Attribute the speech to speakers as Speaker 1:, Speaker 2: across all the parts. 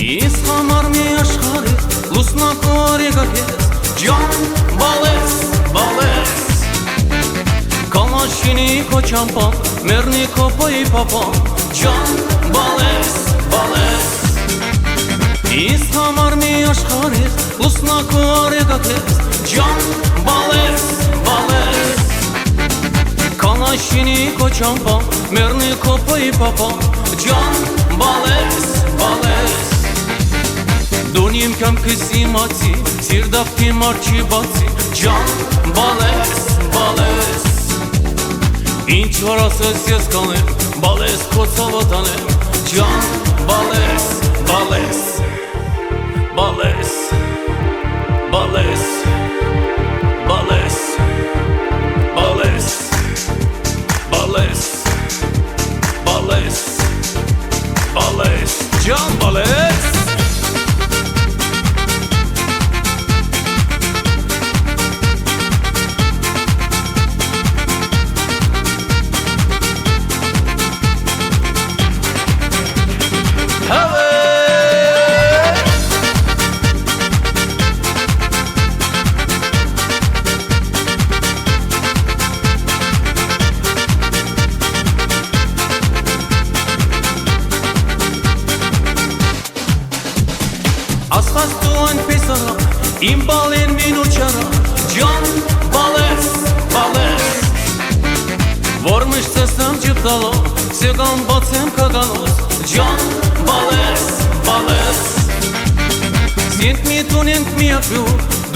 Speaker 1: Исхамар ми աշխարհից լուսնակոր եկակեց Ջան Bales, Bales Կամաշինի քո չամպան, մեռնի քո պայի պապան Ջան Bales, Bales Исхամար մի աշխարհից լուսնակոր եկակեց Ջան Bales, Bales Կամաշինի քո չամպան, մեռնի քո պայի պապան Ջան Bales, Bales Դոնիմ կամքս իմացի, սիրդավքի մարչի բացի Ջան Bales, Bales Ինչ որ ասես ես կանեմ, Bales քո ցավոտանեմ Ջան Bales, Bales Bales, Bales, Bales, Bales, Bales, Bales, Bales Ջան Bales Ասխաս դու այնպես արա, իմ բալեն մինուր չարա Ջան Bales, Bales Որ միշտ ծեսնեմ ջպտալո, սեգան բացեմ կականոս Ջան Bales, Bales Սինք մի տունենք մի ապյու,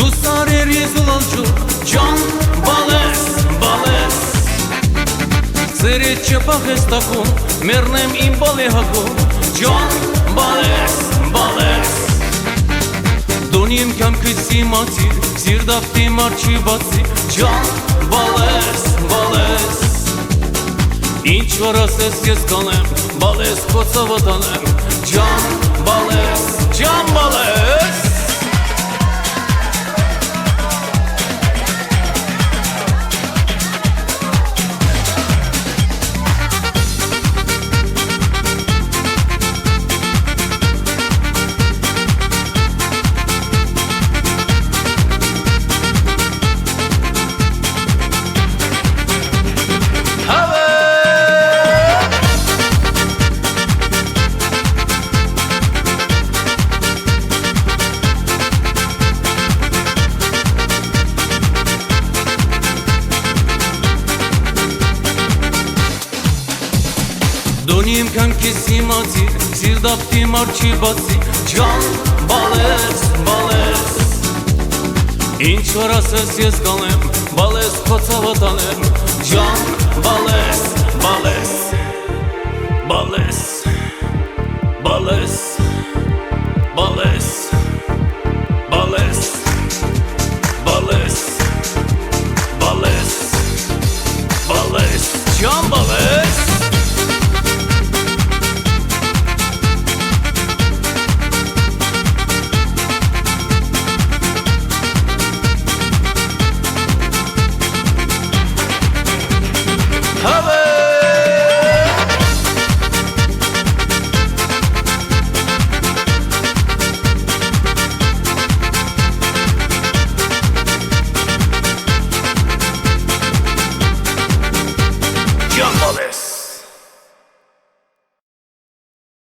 Speaker 1: դու սարեր եզուլանջու Ջան Bales, Bales Ձերետ չպախ ես տակում, մերնեմ իմ բալի հակում Ջան Bales, Bales Դոնիմ կամքից իմացի, սիրդավքի մարչի բացի Ջան Bales, Bales Ինչ որ ասես ես կանեմ, Bales քո ցավոտանեմ Ջան Bales, Ջան Bales Դոնիմ կամքիս իմացի, սիրդավքի մարչի բացի Ջան Bales, Bales Ինչ որ ասես ես կանեմ, Bales քո ցավոտանեմ Ջան Bales, Bales Bales, Bales, Bales, Bales, Bales, Bales, Bales Ջան Bales Have